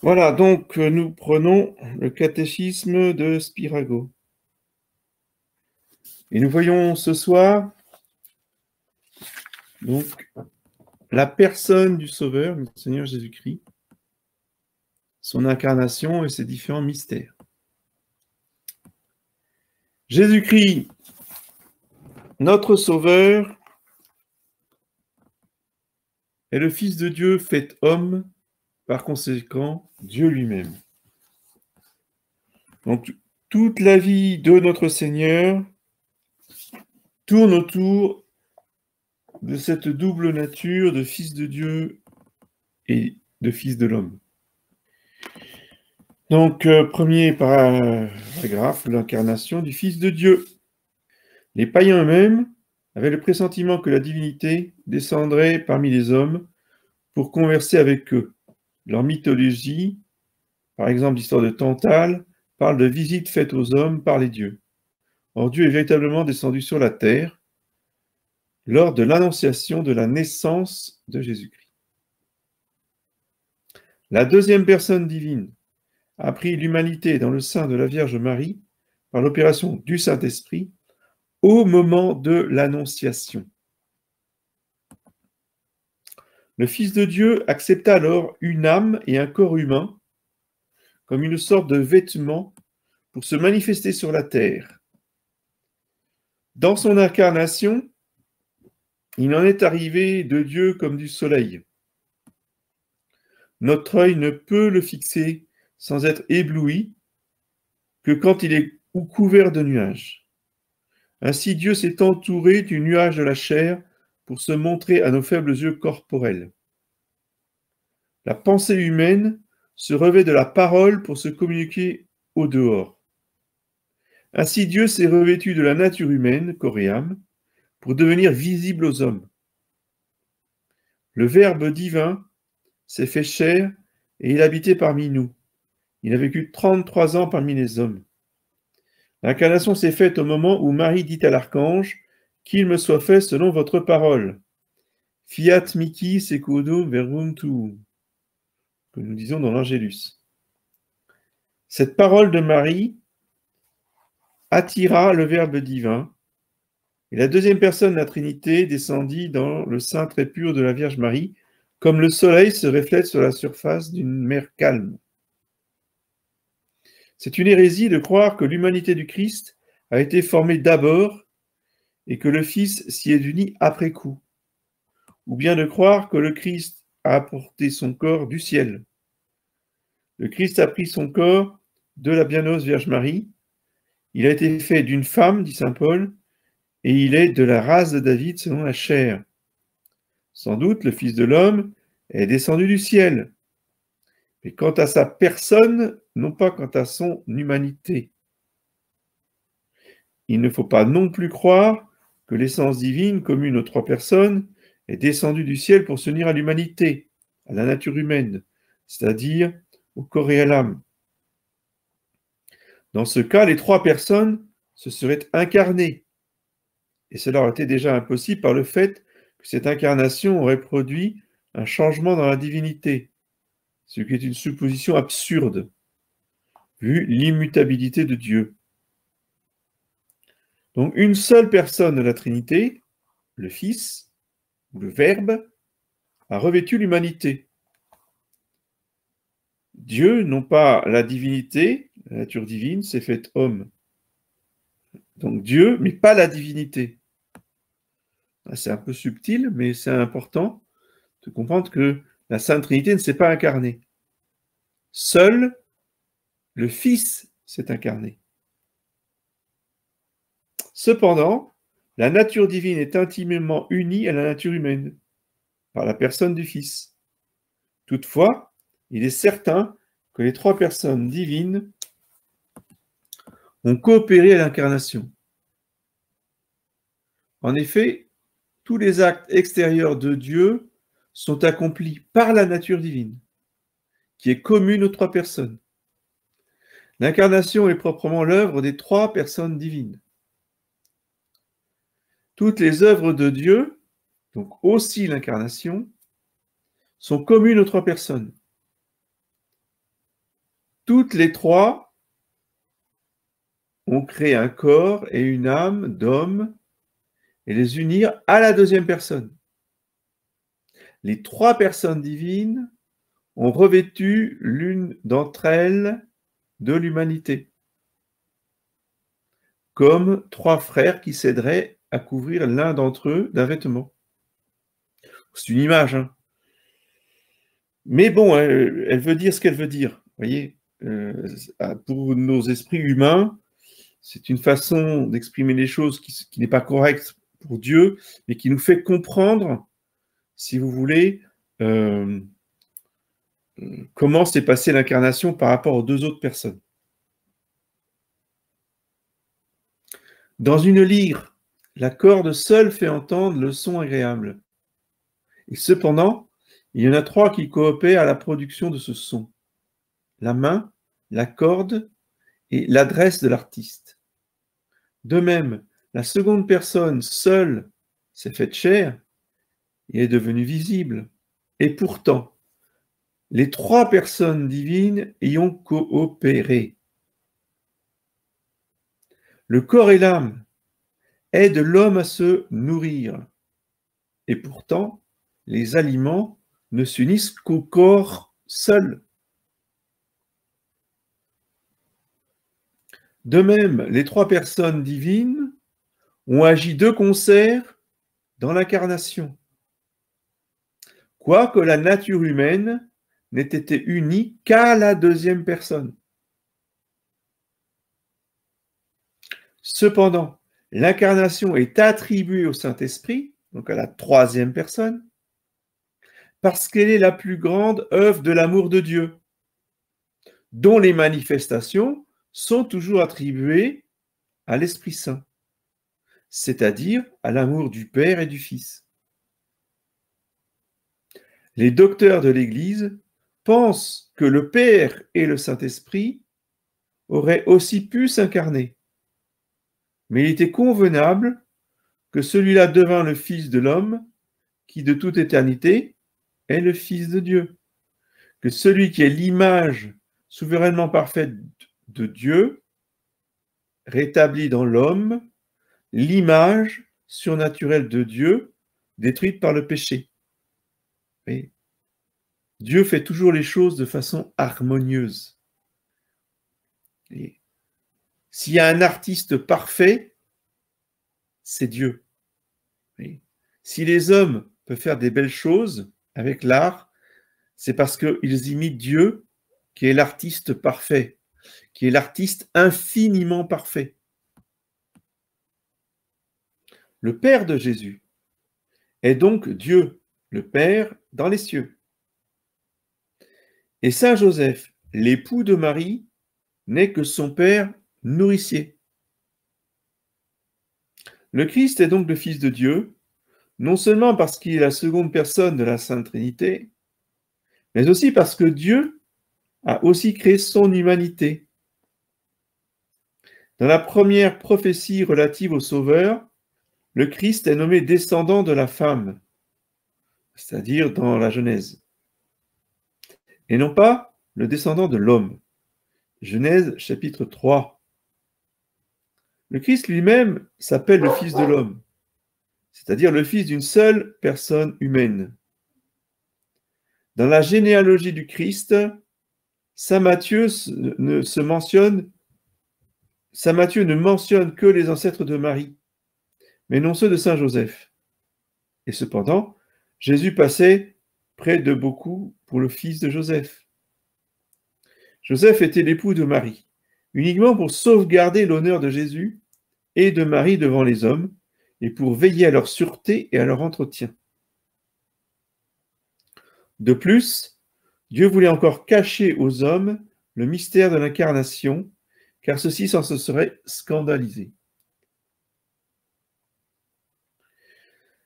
Voilà, donc nous prenons le catéchisme de Spirago. Et nous voyons ce soir donc la personne du Sauveur, le Seigneur Jésus-Christ, son incarnation et ses différents mystères. Jésus-Christ, notre Sauveur, est le Fils de Dieu fait homme, par conséquent Dieu lui-même. Donc toute la vie de notre Seigneur tourne autour de cette double nature de Fils de Dieu et de Fils de l'homme. Donc, premier paragraphe, l'incarnation du Fils de Dieu. Les païens eux-mêmes avaient le pressentiment que la divinité descendrait parmi les hommes pour converser avec eux. Leur mythologie, par exemple l'histoire de Tantale, parle de visites faites aux hommes par les dieux. Or, Dieu est véritablement descendu sur la terre lors de l'annonciation de la naissance de Jésus-Christ. La deuxième personne divine a pris l'humanité dans le sein de la Vierge Marie par l'opération du Saint-Esprit au moment de l'Annonciation. Le Fils de Dieu accepta alors une âme et un corps humain comme une sorte de vêtement pour se manifester sur la terre. Dans son incarnation, il en est arrivé de Dieu comme du soleil. Notre œil ne peut le fixer sans être ébloui que quand il est couvert de nuages. Ainsi Dieu s'est entouré du nuage de la chair pour se montrer à nos faibles yeux corporels. La pensée humaine se revêt de la parole pour se communiquer au dehors. Ainsi Dieu s'est revêtu de la nature humaine, corps et âme, pour devenir visible aux hommes. Le Verbe divin s'est fait chair et il habitait parmi nous. Il a vécu 33 ans parmi les hommes. L'incarnation s'est faite au moment où Marie dit à l'archange « Qu'il me soit fait selon votre parole. Fiat mihi secundo verbum tuum » que nous disons dans l'Angélus. Cette parole de Marie attira le Verbe divin, et la deuxième personne de la Trinité descendit dans le sein très pur de la Vierge Marie, comme le soleil se reflète sur la surface d'une mer calme. C'est une hérésie de croire que l'humanité du Christ a été formée d'abord et que le Fils s'y est uni après coup, ou bien de croire que le Christ a apporté son corps du ciel. Le Christ a pris son corps de la bienheureuse Vierge Marie. Il a été fait d'une femme, dit saint Paul, et il est de la race de David selon la chair. Sans doute, le Fils de l'homme est descendu du ciel, mais quant à sa personne, non pas quant à son humanité. Il ne faut pas non plus croire que l'essence divine, commune aux trois personnes, est descendue du ciel pour s'unir à l'humanité, à la nature humaine, c'est-à-dire au corps et à l'âme. Dans ce cas, les trois personnes se seraient incarnées, et cela aurait été déjà impossible par le fait que cette incarnation aurait produit un changement dans la divinité, ce qui est une supposition absurde, vu l'immutabilité de Dieu. Donc une seule personne de la Trinité, le Fils, ou le Verbe, a revêtu l'humanité. Dieu, non pas la divinité, la nature divine, s'est fait homme. Donc Dieu, mais pas la divinité. C'est un peu subtil, mais c'est important de comprendre que la Sainte Trinité ne s'est pas incarnée. Seul le Fils s'est incarné. Cependant, la nature divine est intimement unie à la nature humaine, par la personne du Fils. Toutefois, il est certain que les trois personnes divines ont coopéré à l'incarnation. En effet, tous les actes extérieurs de Dieu sont accomplis par la nature divine, qui est commune aux trois personnes. L'incarnation est proprement l'œuvre des trois personnes divines. Toutes les œuvres de Dieu, donc aussi l'incarnation, sont communes aux trois personnes. toutes les trois ont créé un corps et une âme d'homme et les unir à la deuxième personne. Les trois personnes divines ont revêtu l'une d'entre elles de l'humanité, comme trois frères qui s'aideraient à couvrir l'un d'entre eux d'un vêtement. C'est une image, hein. Mais bon, elle veut dire ce qu'elle veut dire. Vous voyez, pour nos esprits humains, c'est une façon d'exprimer les choses qui n'est pas correcte pour Dieu, mais qui nous fait comprendre, si vous voulez, comment s'est passée l'incarnation par rapport aux deux autres personnes. Dans une lyre, la corde seule fait entendre le son agréable. Et cependant, il y en a trois qui coopèrent à la production de ce son. La main, la corde et l'adresse de l'artiste. De même, la seconde personne seule s'est faite chair et est devenue visible. Et pourtant, les trois personnes divines y ont coopéré. Le corps et l'âme aident l'homme à se nourrir. Et pourtant, les aliments ne s'unissent qu'au corps seul. De même, les trois personnes divines ont agi de concert dans l'incarnation, quoique la nature humaine n'ait été unie qu'à la deuxième personne. Cependant, l'incarnation est attribuée au Saint-Esprit, donc à la troisième personne, parce qu'elle est la plus grande œuvre de l'amour de Dieu, dont les manifestations sont toujours attribuées à l'Esprit Saint, c'est-à-dire à l'amour du Père et du Fils. Les docteurs de l'Église pensent que le Père et le Saint-Esprit auraient aussi pu s'incarner, mais il était convenable que celui-là devint le Fils de l'homme, qui de toute éternité est le Fils de Dieu, que celui qui est l'image souverainement parfaite de Dieu rétablit dans l'homme l'image surnaturelle de Dieu détruite par le péché. Et Dieu fait toujours les choses de façon harmonieuse. S'il y a un artiste parfait, c'est Dieu. Et si les hommes peuvent faire des belles choses avec l'art, c'est parce qu'ils imitent Dieu, qui est l'artiste parfait, qui est l'artiste infiniment parfait. Le Père de Jésus est donc Dieu, le Père, dans les cieux. Et Saint Joseph, l'époux de Marie, n'est que son Père nourricier. Le Christ est donc le Fils de Dieu, non seulement parce qu'il est la seconde personne de la Sainte Trinité, mais aussi parce que Dieu a aussi créé son humanité. Dans la première prophétie relative au Sauveur, le Christ est nommé descendant de la femme, c'est-à-dire dans la Genèse, et non pas le descendant de l'homme. Genèse chapitre 3. Le Christ lui-même s'appelle le Fils de l'homme, c'est-à-dire le fils d'une seule personne humaine. Dans la généalogie du Christ, Saint Matthieu ne mentionne que les ancêtres de Marie, mais non ceux de Saint Joseph. Et cependant, Jésus passait près de beaucoup pour le fils de Joseph. Joseph était l'époux de Marie, uniquement pour sauvegarder l'honneur de Jésus et de Marie devant les hommes, et pour veiller à leur sûreté et à leur entretien. De plus, Dieu voulait encore cacher aux hommes le mystère de l'incarnation, car ceux-ci s'en seraient scandalisés.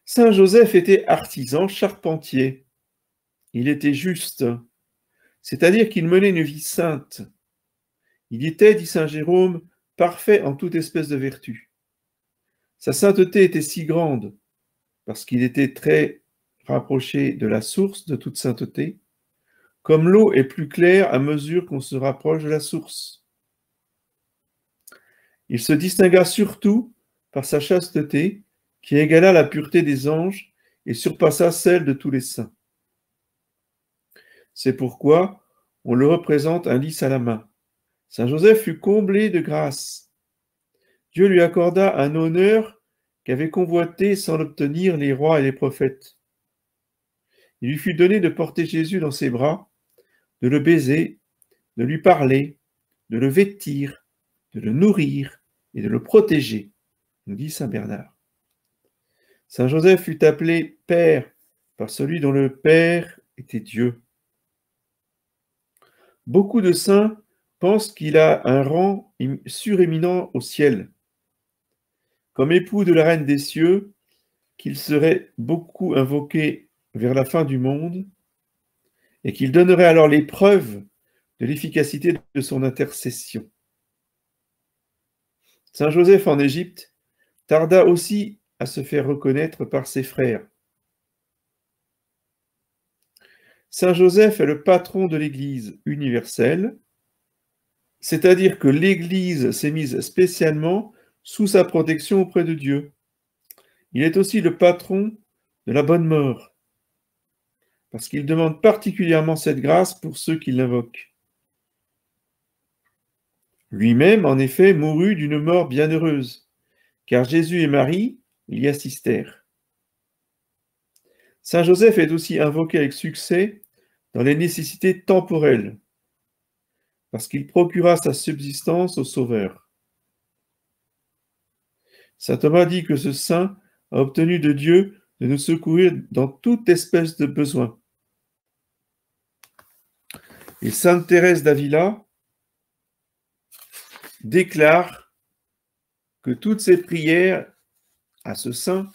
Saint Joseph était artisan charpentier. Il était juste, c'est-à-dire qu'il menait une vie sainte. Il était, dit saint Jérôme, parfait en toute espèce de vertu. Sa sainteté était si grande, parce qu'il était très rapproché de la source de toute sainteté, comme l'eau est plus claire à mesure qu'on se rapproche de la source. Il se distingua surtout par sa chasteté, qui égala la pureté des anges et surpassa celle de tous les saints. C'est pourquoi on le représente un lys à la main. Saint Joseph fut comblé de grâce. Dieu lui accorda un honneur qu'avaient convoité sans l'obtenir les rois et les prophètes. Il lui fut donné de porter Jésus dans ses bras, de le baiser, de lui parler, de le vêtir, de le nourrir et de le protéger, nous dit saint Bernard. Saint Joseph fut appelé Père par celui dont le Père était Dieu. Beaucoup de saints pensent qu'il a un rang suréminent au ciel. Comme époux de la Reine des cieux, qu'il serait beaucoup invoqué vers la fin du monde et qu'il donnerait alors les preuves de l'efficacité de son intercession. Saint Joseph en Égypte tarda aussi à se faire reconnaître par ses frères. Saint Joseph est le patron de l'Église universelle, c'est-à-dire que l'Église s'est mise spécialement sous sa protection auprès de Dieu. Il est aussi le patron de la bonne mort, parce qu'il demande particulièrement cette grâce pour ceux qui l'invoquent. Lui-même, en effet, mourut d'une mort bienheureuse, car Jésus et Marie l'y assistèrent. Saint Joseph est aussi invoqué avec succès dans les nécessités temporelles, parce qu'il procura sa subsistance au Sauveur. Saint Thomas dit que ce saint a obtenu de Dieu de nous secourir dans toute espèce de besoin. Et Sainte Thérèse d'Avila déclare que toutes ses prières à ce saint,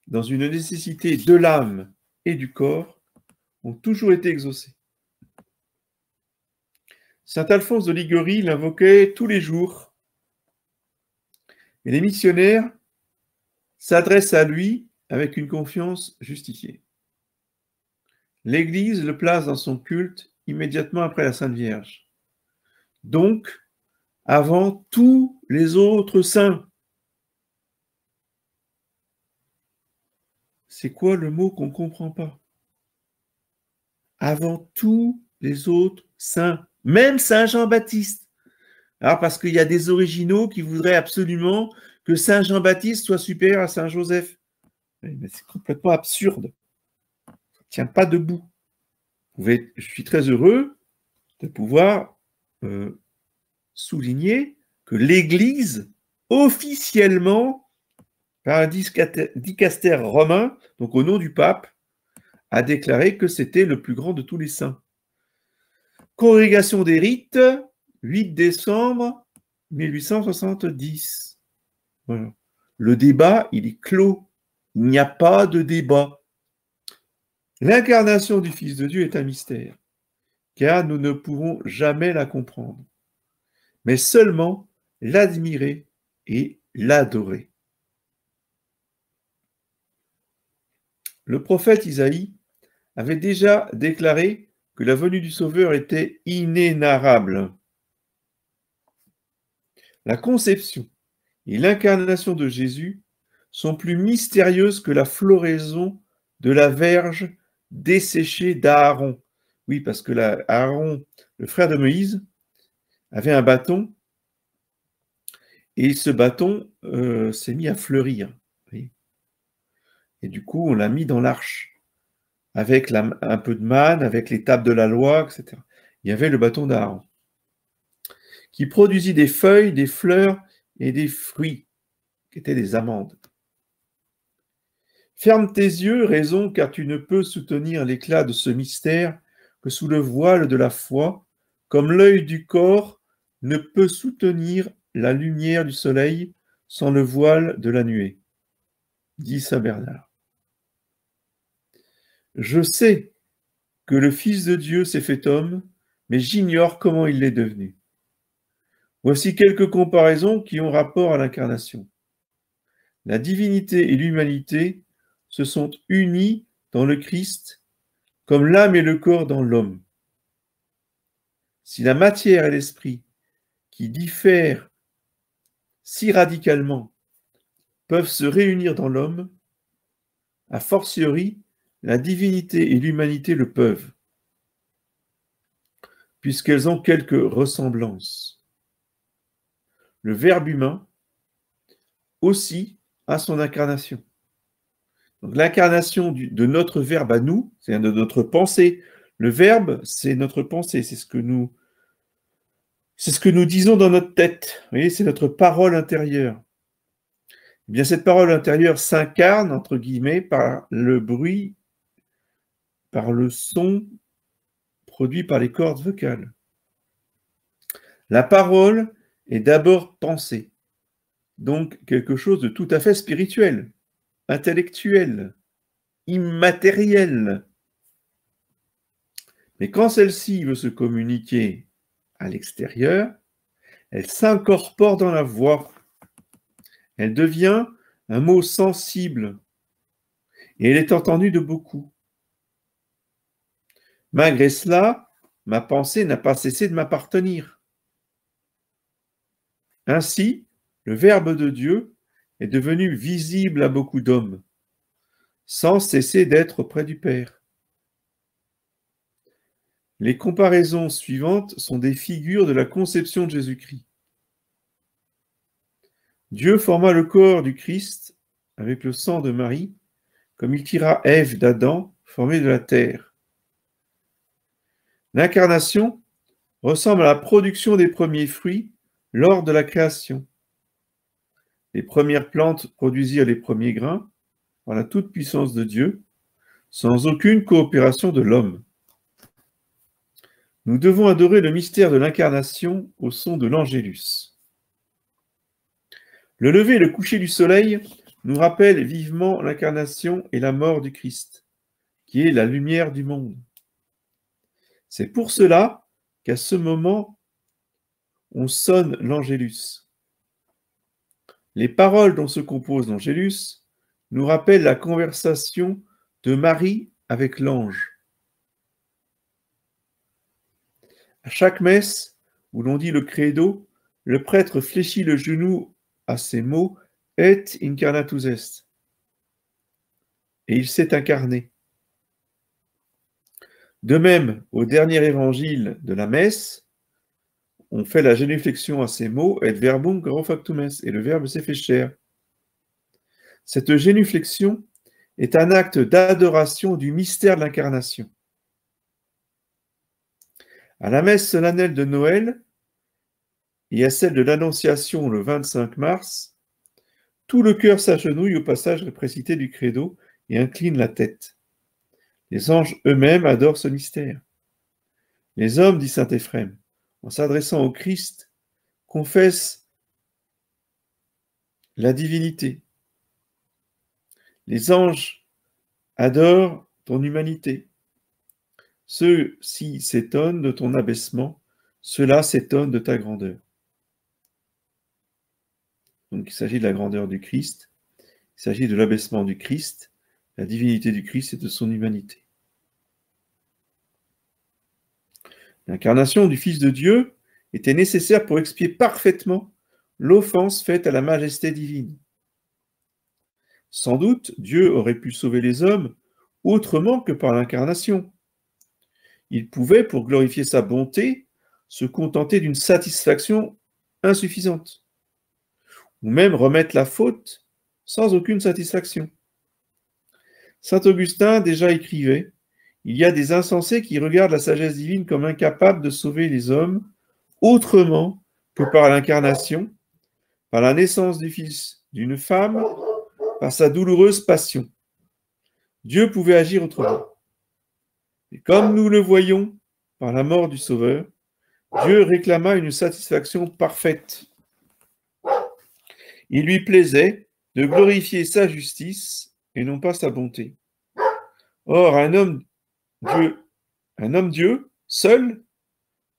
dans une nécessité de l'âme et du corps, ont toujours été exaucées. Saint Alphonse de Liguori l'invoquait tous les jours, et les missionnaires s'adressent à lui avec une confiance justifiée. L'Église le place dans son culte immédiatement après la Sainte Vierge, donc avant tous les autres saints. C'est quoi le mot qu'on ne comprend pas? Avant tous les autres saints, même Saint Jean-Baptiste. Alors parce qu'il y a des originaux qui voudraient absolument que Saint Jean-Baptiste soit supérieur à Saint Joseph. Mais c'est complètement absurde. Ça ne tient pas debout. Je suis très heureux de pouvoir souligner que l'Église, officiellement, par un dicaster romain, donc au nom du pape, a déclaré que c'était le plus grand de tous les saints. Congrégation des rites, 8 décembre 1870. Voilà. Le débat, il est clos. Il n'y a pas de débat. L'incarnation du Fils de Dieu est un mystère, car nous ne pourrons jamais la comprendre, mais seulement l'admirer et l'adorer. Le prophète Isaïe avait déjà déclaré que la venue du Sauveur était inénarrable. La conception et l'incarnation de Jésus sont plus mystérieuses que la floraison de la verge desséchée d'Aaron. Oui, parce que Aaron, le frère de Moïse, avait un bâton et ce bâton s'est mis à fleurir. Oui. Et du coup, on l'a mis dans l'arche avec un peu de manne, avec les tables de la loi, etc. Il y avait le bâton d'Aaron qui produisit des feuilles, des fleurs et des fruits, qui étaient des amandes. Ferme tes yeux, raison, car tu ne peux soutenir l'éclat de ce mystère que sous le voile de la foi, comme l'œil du corps ne peut soutenir la lumière du soleil sans le voile de la nuée, dit saint Bernard. Je sais que le Fils de Dieu s'est fait homme, mais j'ignore comment il l'est devenu. Voici quelques comparaisons qui ont rapport à l'incarnation. La divinité et l'humanité se sont unis dans le Christ comme l'âme et le corps dans l'homme. Si la matière et l'esprit, qui diffèrent si radicalement, peuvent se réunir dans l'homme, a fortiori, la divinité et l'humanité le peuvent, puisqu'elles ont quelques ressemblances. Le Verbe humain aussi a son incarnation. Donc l'incarnation de notre Verbe à nous, c'est-à-dire de notre pensée. Le Verbe, c'est notre pensée, c'est ce que nous disons dans notre tête. Vous voyez, c'est notre parole intérieure. Eh bien, cette parole intérieure s'incarne, entre guillemets, par le bruit, par le son produit par les cordes vocales. La parole est d'abord pensée, donc quelque chose de tout à fait spirituel, intellectuel, immatériel. Mais quand celle-ci veut se communiquer à l'extérieur, elle s'incorpore dans la voix. Elle devient un mot sensible et elle est entendue de beaucoup. Malgré cela, ma pensée n'a pas cessé de m'appartenir. Ainsi, le Verbe de Dieu est devenu visible à beaucoup d'hommes, sans cesser d'être auprès du Père. Les comparaisons suivantes sont des figures de la conception de Jésus-Christ. Dieu forma le corps du Christ avec le sang de Marie, comme il tira Ève d'Adam, formée de la terre. L'incarnation ressemble à la production des premiers fruits lors de la création. Les premières plantes produisirent les premiers grains par la toute-puissance de Dieu, sans aucune coopération de l'homme. Nous devons adorer le mystère de l'incarnation au son de l'Angélus. Le lever et le coucher du soleil nous rappellent vivement l'incarnation et la mort du Christ, qui est la lumière du monde. C'est pour cela qu'à ce moment, on sonne l'Angélus. Les paroles dont se compose l'Angélus nous rappellent la conversation de Marie avec l'ange. À chaque messe où l'on dit le credo, le prêtre fléchit le genou à ces mots « et incarnatus est » et il s'est incarné. De même, au dernier évangile de la messe, on fait la génuflexion à ces mots « et verbum caro factum est » et le Verbe s'est fait chair. Cette génuflexion est un acte d'adoration du mystère de l'incarnation. À la messe solennelle de Noël et à celle de l'Annonciation le 25 mars, tout le cœur s'agenouille au passage précité du credo et incline la tête. Les anges eux-mêmes adorent ce mystère. Les hommes, dit saint Éphrem, en s'adressant au Christ, confessent la divinité. Les anges adorent ton humanité. Ceux-ci s'étonnent de ton abaissement, ceux-là s'étonnent de ta grandeur. Donc il s'agit de la grandeur du Christ, il s'agit de l'abaissement du Christ, la divinité du Christ et de son humanité. L'incarnation du Fils de Dieu était nécessaire pour expier parfaitement l'offense faite à la majesté divine. Sans doute, Dieu aurait pu sauver les hommes autrement que par l'incarnation. Il pouvait, pour glorifier sa bonté, se contenter d'une satisfaction insuffisante, ou même remettre la faute sans aucune satisfaction. Saint Augustin déjà écrivait « Il y a des insensés qui regardent la sagesse divine comme incapable de sauver les hommes autrement que par l'incarnation, par la naissance du Fils d'une femme, par sa douloureuse passion. Dieu pouvait agir autrement. Et comme nous le voyons par la mort du Sauveur, Dieu réclama une satisfaction parfaite. Il lui plaisait de glorifier sa justice et non pas sa bonté. Or, un homme Dieu, seul,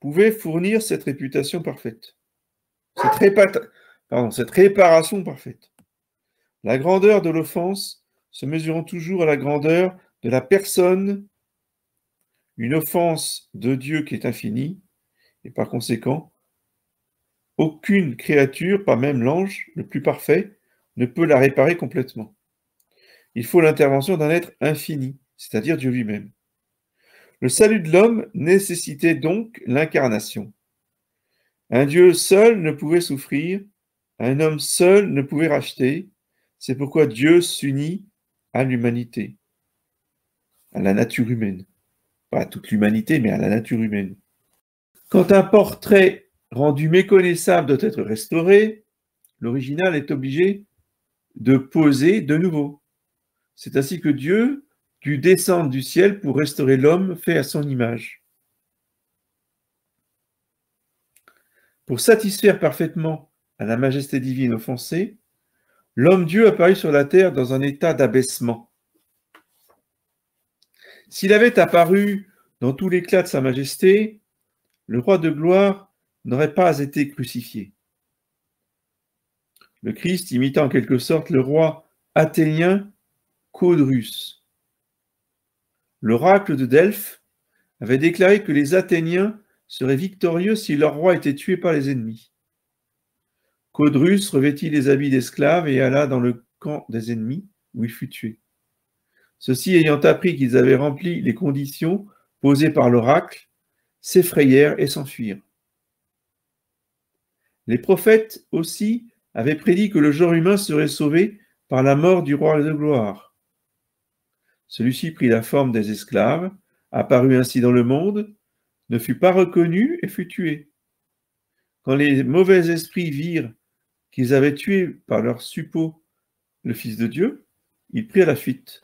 pouvait fournir cette réputation parfaite, cette réparation parfaite. La grandeur de l'offense se mesurant toujours à la grandeur de la personne une offense de Dieu qui est infinie, et par conséquent, aucune créature, pas même l'ange le plus parfait, ne peut la réparer complètement. Il faut l'intervention d'un être infini, c'est-à-dire Dieu lui-même. Le salut de l'homme nécessitait donc l'incarnation. Un Dieu seul ne pouvait souffrir, un homme seul ne pouvait racheter, c'est pourquoi Dieu s'unit à l'humanité, à la nature humaine. Pas à toute l'humanité, mais à la nature humaine. Quand un portrait rendu méconnaissable doit être restauré, l'original est obligé de poser de nouveau. C'est ainsi que Dieu dut descendre du ciel pour restaurer l'homme fait à son image. Pour satisfaire parfaitement à la majesté divine offensée, l'homme-dieu apparut sur la terre dans un état d'abaissement. S'il avait apparu dans tout l'éclat de sa majesté, le roi de gloire n'aurait pas été crucifié. Le Christ imita en quelque sorte le roi athénien Codrus. L'oracle de Delphes avait déclaré que les Athéniens seraient victorieux si leur roi était tué par les ennemis. Codrus revêtit les habits d'esclave et alla dans le camp des ennemis, où il fut tué. Ceux-ci, ayant appris qu'ils avaient rempli les conditions posées par l'oracle, s'effrayèrent et s'enfuirent. Les prophètes aussi avaient prédit que le genre humain serait sauvé par la mort du roi de gloire. Celui-ci prit la forme des esclaves, apparut ainsi dans le monde, ne fut pas reconnu et fut tué. Quand les mauvais esprits virent qu'ils avaient tué par leur suppôt le Fils de Dieu, ils prirent la fuite.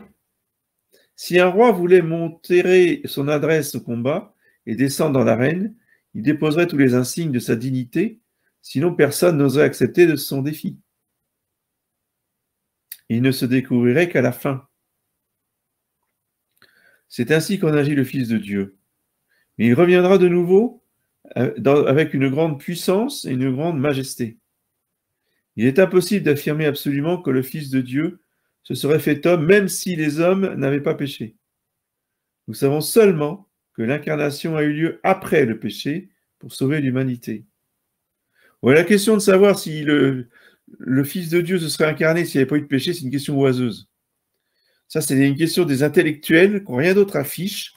Si un roi voulait montrer son adresse au combat et descendre dans l'arène, il déposerait tous les insignes de sa dignité, sinon personne n'oserait accepter de son défi. Il ne se découvrirait qu'à la fin. C'est ainsi qu'en agit le Fils de Dieu. Mais il reviendra de nouveau avec une grande puissance et une grande majesté. Il est impossible d'affirmer absolument que le Fils de Dieu se serait fait homme, même si les hommes n'avaient pas péché. Nous savons seulement que l'incarnation a eu lieu après le péché pour sauver l'humanité. Ouais, la question de savoir si le Fils de Dieu se serait incarné s'il n'y avait pas eu de péché, c'est une question oiseuse. Ça, c'est une question des intellectuels qui n'ont rien d'autre à fiche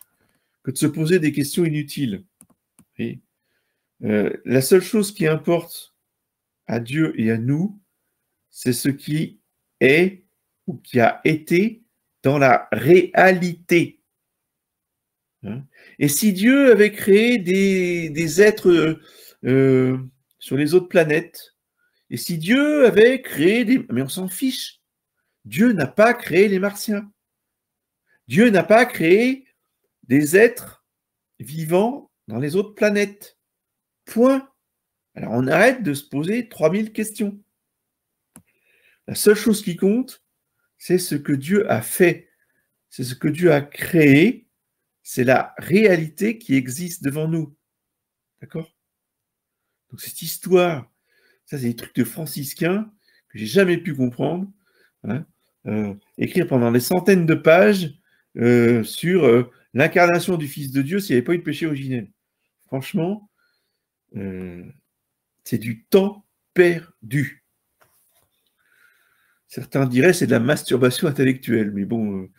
que de se poser des questions inutiles. Et, la seule chose qui importe à Dieu et à nous, c'est ce qui est ou qui a été dans la réalité. Hein? Et si Dieu avait créé des êtres sur les autres planètes, et si Dieu avait créé des... Mais on s'en fiche. Dieu n'a pas créé les Martiens. Dieu n'a pas créé des êtres vivants dans les autres planètes. Point. Alors on arrête de se poser 3000 questions. La seule chose qui compte, c'est ce que Dieu a fait. C'est ce que Dieu a créé. C'est la réalité qui existe devant nous. D'accord? Donc cette histoire, ça c'est des trucs de franciscains que j'ai jamais pu comprendre. Hein, écrire pendant des centaines de pages sur l'incarnation du Fils de Dieu s'il n'y avait pas eu de péché originel. Franchement, c'est du temps perdu. Certains diraient c'est de la masturbation intellectuelle, mais bon,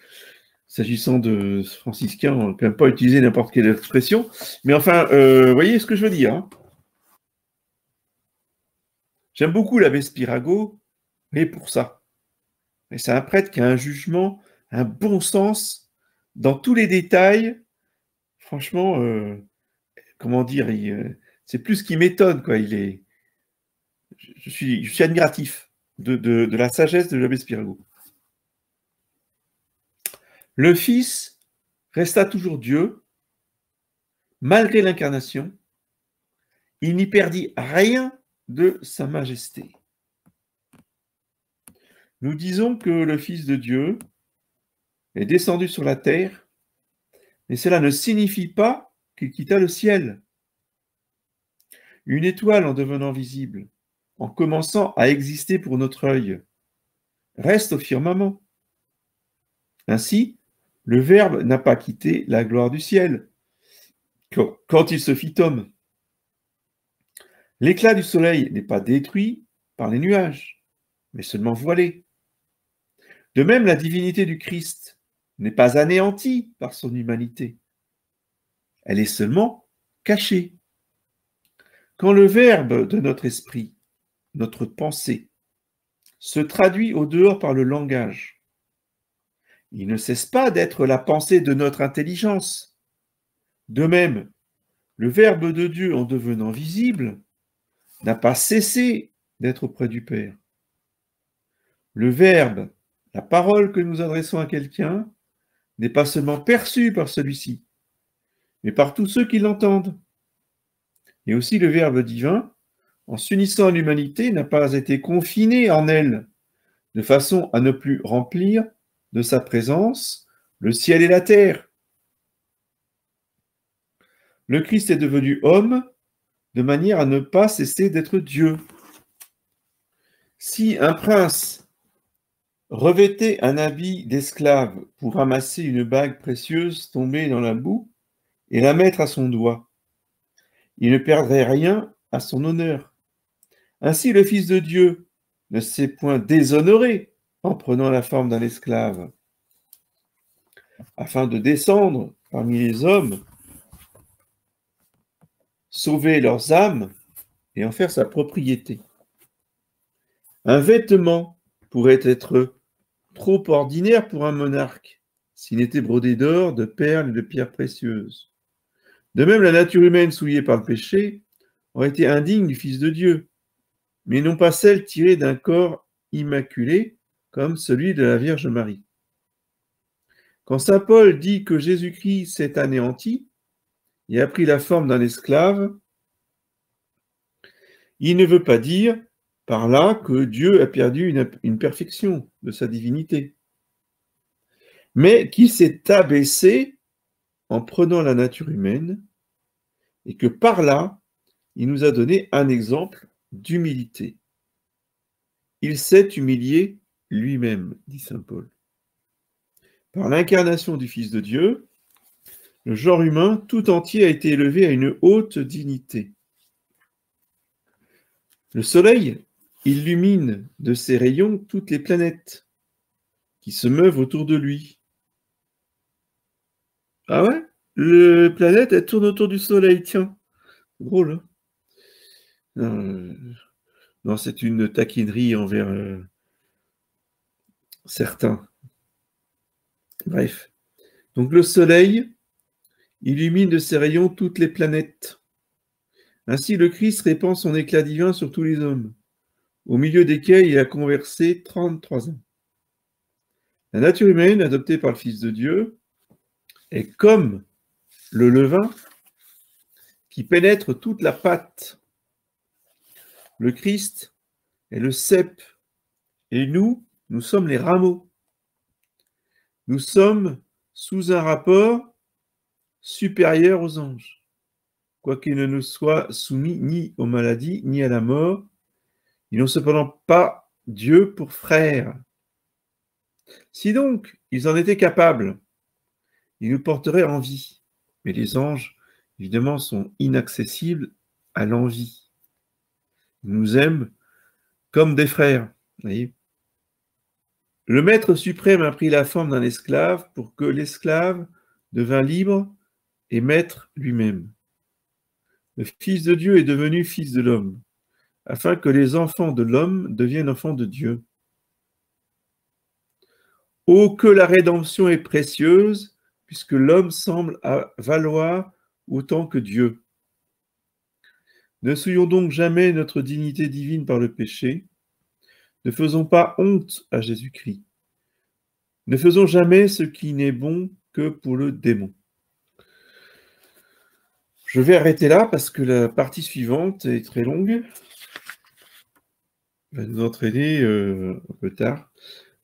s'agissant de franciscains, on ne peut même pas utiliser n'importe quelle expression. Mais enfin, vous voyez ce que je veux dire, hein. J'aime beaucoup l'abbé Spirago, mais pour ça. Et c'est un prêtre qui a un jugement, un bon sens dans tous les détails. Franchement, comment dire, c'est plus qu'il m'étonne, quoi. Je suis admiratif de la sagesse de l'abbé Spirago. Le Fils resta toujours Dieu, malgré l'incarnation. Il n'y perdit rien de sa majesté. Nous disons que le Fils de Dieu est descendu sur la terre, mais cela ne signifie pas qu'il quitta le ciel. Une étoile, en devenant visible, en commençant à exister pour notre œil, reste au firmament. Ainsi, le Verbe n'a pas quitté la gloire du ciel, quand il se fit homme. L'éclat du soleil n'est pas détruit par les nuages, mais seulement voilé. De même, la divinité du Christ n'est pas anéantie par son humanité. Elle est seulement cachée. Quand le verbe de notre esprit, notre pensée, se traduit au dehors par le langage, il ne cesse pas d'être la pensée de notre intelligence. De même, le Verbe de Dieu, en devenant visible, n'a pas cessé d'être auprès du Père. Le Verbe, la parole que nous adressons à quelqu'un, n'est pas seulement perçue par celui-ci, mais par tous ceux qui l'entendent. Et aussi le Verbe divin, en s'unissant à l'humanité, n'a pas été confiné en elle, de façon à ne plus remplir de sa présence le ciel et la terre. Le Christ est devenu homme de manière à ne pas cesser d'être Dieu. Si un prince revêtait un habit d'esclave pour ramasser une bague précieuse tombée dans la boue et la mettre à son doigt, il ne perdrait rien à son honneur. Ainsi, le Fils de Dieu ne s'est point déshonoré en prenant la forme d'un esclave, afin de descendre parmi les hommes, sauver leurs âmes et en faire sa propriété. Un vêtement pourrait être trop ordinaire pour un monarque s'il n'était brodé d'or, de perles et de pierres précieuses. De même, la nature humaine souillée par le péché aurait été indigne du Fils de Dieu, mais non pas celle tirée d'un corps immaculé comme celui de la Vierge Marie. Quand saint Paul dit que Jésus-Christ s'est anéanti et a pris la forme d'un esclave, il ne veut pas dire par là que Dieu a perdu une perfection de sa divinité, mais qu'il s'est abaissé en prenant la nature humaine et que par là, il nous a donné un exemple d'humilité. Il s'est humilié lui-même, dit saint Paul. Par l'incarnation du Fils de Dieu, le genre humain tout entier a été élevé à une haute dignité. Le soleil illumine de ses rayons toutes les planètes qui se meuvent autour de lui. Ah ouais? La planète, elle tourne autour du soleil, tiens. C'est drôle, hein? Non, c'est une taquinerie envers certains. Bref. Donc le soleil illumine de ses rayons toutes les planètes. Ainsi, le Christ répand son éclat divin sur tous les hommes, au milieu desquels il a conversé 33 ans. La nature humaine, adoptée par le Fils de Dieu, est comme le levain qui pénètre toute la pâte. Le Christ est le cep, et nous sommes les rameaux. Nous sommes sous un rapport supérieur aux anges, quoiqu'ils ne nous soient soumis ni aux maladies, ni à la mort. Ils n'ont cependant pas Dieu pour frère. Si donc ils en étaient capables, ils nous porteraient en vie. Mais les anges, évidemment, sont inaccessibles à l'envie. Ils nous aiment comme des frères. Voyez. Le Maître suprême a pris la forme d'un esclave pour que l'esclave devint libre et maître lui-même. Le Fils de Dieu est devenu Fils de l'homme, afin que les enfants de l'homme deviennent enfants de Dieu. Oh, que la rédemption est précieuse, puisque l'homme semble valoir autant que Dieu. Ne souillons donc jamais notre dignité divine par le péché. Ne faisons pas honte à Jésus-Christ. Ne faisons jamais ce qui n'est bon que pour le démon. Je vais arrêter là parce que la partie suivante est très longue. Elle va nous entraîner un peu tard.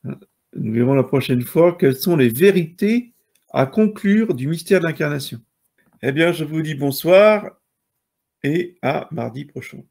Nous verrons la prochaine fois quelles sont les vérités à conclure du mystère de l'incarnation. Eh bien, je vous dis bonsoir et à mardi prochain.